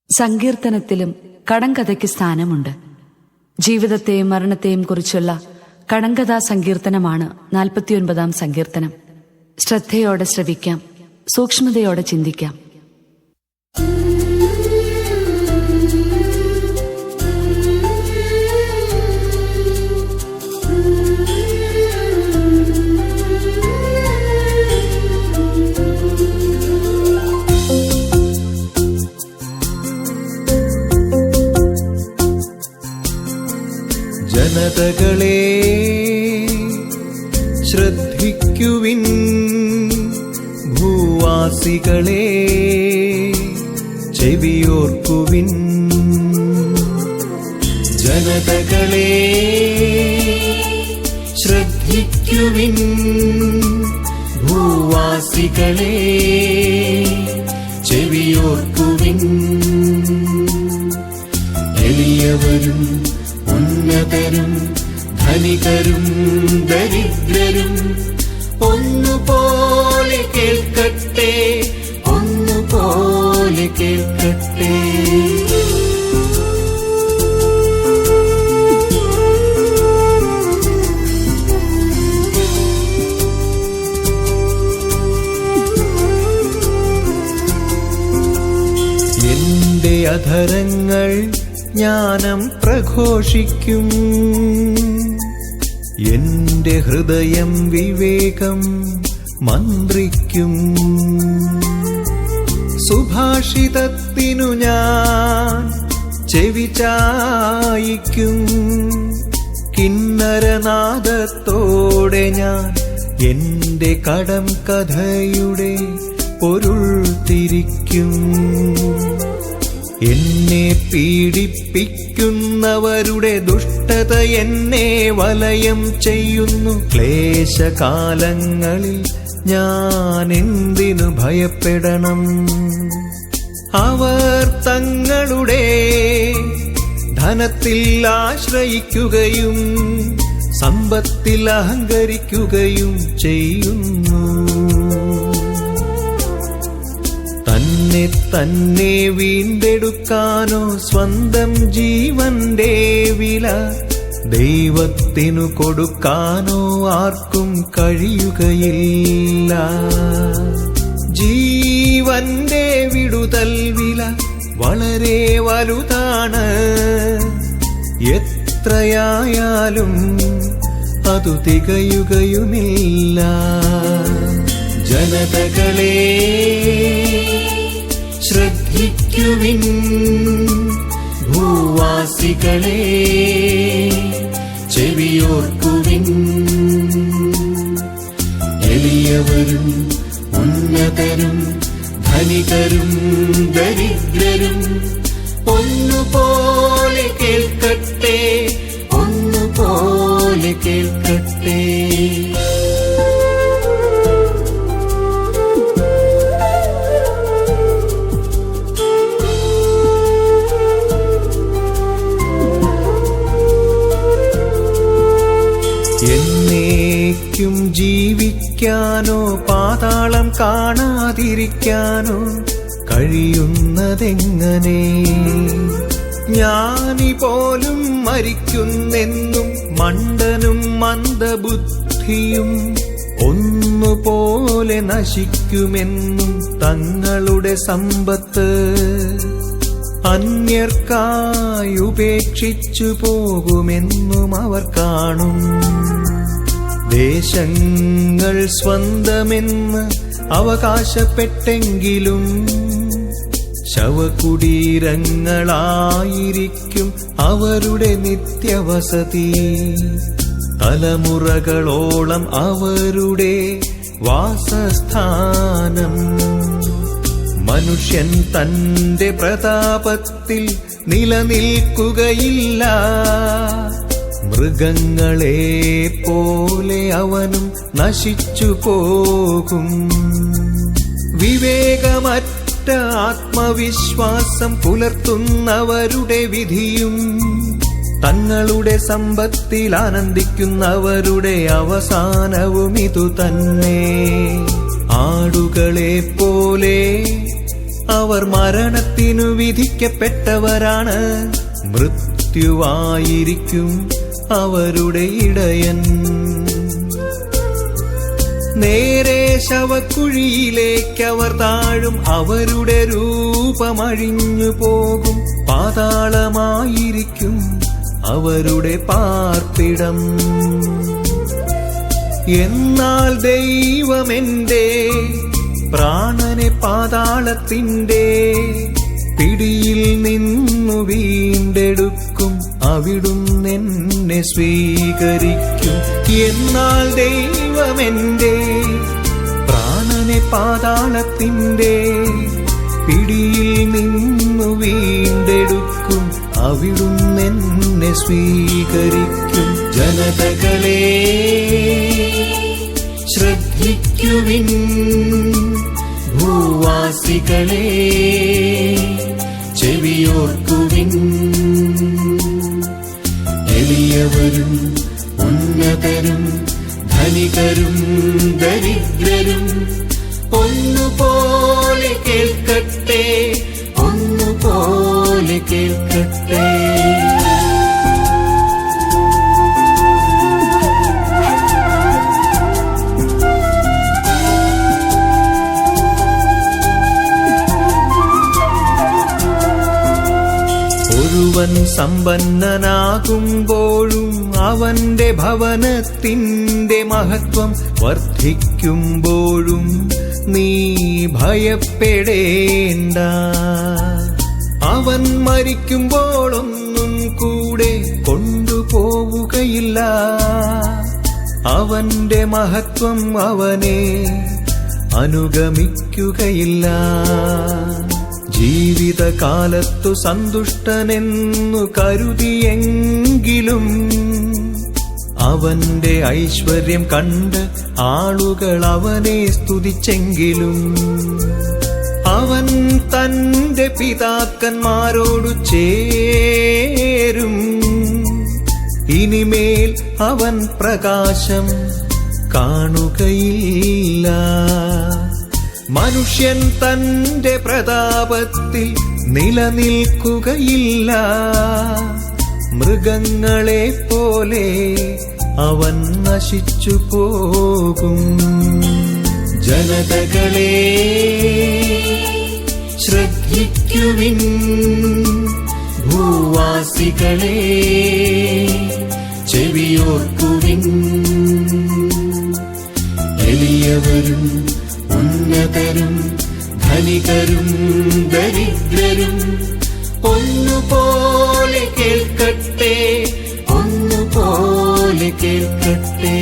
സങ്കീർത്തനത്തിലും കടങ്കഥയ്ക്ക് സ്ഥാനമുണ്ട്. ജീവിതത്തെയും മരണത്തെയും കുറിച്ചുള്ള കടങ്കഥാ സങ്കീർത്തനമാണ് 49-ാം സങ്കീർത്തനം. ശ്രദ്ധയോടെ ശ്രവിക്കാം, സൂക്ഷ്മതയോടെ ചിന്തിക്കാം. ജനതകളെ ശ്രദ്ധിക്കുവിൻ, ഭൂവാസികളെ ചെവിയോർക്കുവിൻ. ജനതകളെ ശ്രദ്ധിക്കുവിൻ, ഭൂവാസികളെ ചെവിയോർക്കുവിൻ. എളിയവരും ഉന്നതരും ധനികരും ദരിദ്രരും ഒന്നുപോലെ കേൾക്കട്ടെ, ഒന്നുപോലെ കേൾക്കട്ടെ. എന്റെ അധരങ്ങൾ ജ്ഞാനം പ്രഘോഷിക്കും, എന്റെ ഹൃദയം വിവേകം മന്ത്രിക്കും. സുഭാഷിതത്തിനു ഞാൻ ചെവി ചായിക്കും, കിന്നരനാദത്തോടെ ഞാൻ എന്റെ കടം കഥയുടെ പൊരുൾ തിരിക്കും. എന്നെ പീഡിപ്പിക്കുന്നവരുടെ ദുഷ്ടത എന്നെ വലയം ചെയ്യുന്നു. ക്ലേശകാലങ്ങളിൽ ഞാൻ എന്തിനു ഭയപ്പെടണം? അവർ തങ്ങളുടെ ധനത്തിൽ ആശ്രയിക്കുകയും സമ്പത്തിൽ അഹങ്കരിക്കുകയും ചെയ്യുന്നു. തന്നെ വീണ്ടെടുക്കാനോ സ്വന്തം ജീവന്റെ വില ദൈവത്തിനു കൊടുക്കാനോ ആർക്കും കഴിയുകയില്ല. ജീവന്റെ വിടുതൽ വില വളരെ വലുതാണ്, എത്രയായാലും അതു തികയുകയുമില്ല. ജനതകളെ ശ്രദ്ധിക്കുവിൻ, ഭൂവാസികളെ ചെവിയോർക്കുവിൻ. എളിയവരും ഉന്നതരും ധനികരും ദരിദ്രരും ഒന്നുപോലെ കേൾക്കട്ടെ, ഒന്നുപോലെ കേൾക്കട്ടെ. എന്നേക്കും ജീവിക്കാനോ പാതാളം കാണാതിരിക്കാനോ കഴിയുന്നതെങ്ങനെ? ജ്ഞാനി പോലും മരിക്കുന്നെന്നും മണ്ടനും മന്ദബുദ്ധിയും ഒന്നുപോലെ നശിക്കുമെന്നും തങ്ങളുടെ സമ്പത്ത് അന്യർക്കായി ഉപേക്ഷിച്ചു പോകുമെന്നും അവർ കാണും. ദേശങ്ങൾ സ്വന്തമെന്ന് അവകാശപ്പെട്ടെങ്കിലും ശവകുടീരങ്ങളായിരിക്കും അവരുടെ നിത്യവസതി. തലമുറകളോളം അവരുടെ വാസസ്ഥാനം. മനുഷ്യൻ തന്റെ പ്രതാപത്തിൽ നിലനിൽക്കുകയില്ല, മൃഗങ്ങളെ പോലെ അവനും നശിച്ചു പോകും. വിവേകമറ്റ ആത്മവിശ്വാസം പുലർത്തുന്നവരുടെ വിധിയും തങ്ങളുടെ സമ്പത്തിൽ ആനന്ദിക്കുന്നവരുടെ അവസാനവും ഇതുതന്നെ. ആടുകളെ പോലെ അവർ മരണത്തിനു വിധിക്കപ്പെട്ടവരാണ്. മൃത്യുവായിരിക്കും അവരുടെ ഇടയൻ. നേരെ ശവക്കുഴിയിലേക്കവർ താഴും. അവരുടെ രൂപമഴിഞ്ഞു പോകും. പാതാളമായിരിക്കും അവരുടെ പാർപ്പിടം. എന്നാൽ ദൈവമെന്റെ പ്രാണനെ പാതാളത്തിന്റെ പിടിയിൽ നിന്നു വീണ്ടെടുക്കും. അവിടുന്ന് എന്നെ സ്വീകരിക്കും. എന്നാൽ ദൈവമെന്റെ പ്രാണനെ പാതാളത്തിന്റെ പിടിയിൽ നിന്നു വീണ്ടെടുക്കും. അവിടുന്ന് എന്നെ സ്വീകരിക്കും. ജനതകളെ ശ്രദ്ധിക്കുവിൻ, ഭൂവാസികളെ ചെവിയോർക്കുവിൻ. എളിയവരും ഉന്നതരും ധനികരും ദരിദ്രരും ഒന്നുപോലെ കേൾക്കട്ടെ, ഒന്നുപോലെ കേൾക്കട്ടെ. ഒരുവൻ സമ്പന്നനാകുമ്പോഴും അവന്റെ ഭവനത്തിന്റെ മഹത്വം വർദ്ധിക്കുമ്പോഴും നീ ഭയപ്പെടേണ്ട. അവൻ മരിക്കുമ്പോഴൊന്നും കൂടെ കൊണ്ടുപോവുകയില്ല. അവന്റെ മഹത്വം അവനെ അനുഗമിക്കുകയില്ല. ജീവിതകാലത്തു സന്തുഷ്ടനെന്നു കരുതിയെങ്കിലും അവന്റെ ഐശ്വര്യം കണ്ട് ആളുകൾ അവനെ സ്തുതിച്ചെങ്കിലും അവൻ തന്റെ പിതാക്കന്മാരോടു ചേരും. ഇനിമേൽ അവൻ പ്രകാശം കാണുകയില്ല. മനുഷ്യൻ തന്റെ പ്രതാപത്തിൽ നിലനിൽക്കുകയില്ല. മൃഗങ്ങളെ പോലെ അവൻ നശിച്ചു പോകും. ജനതകളെ ശ്രദ്ധിക്കുവിൻ, ഭൂവാസികളെ ചെവിയോർക്കുവിൻ. എളിയവരും ഉന്നതരും ധനികരും ദരിദ്രരും ഒന്നുപോലെ കേൾക്കട്ടെ, ഒന്നുപോലെ കേൾക്കട്ടെ.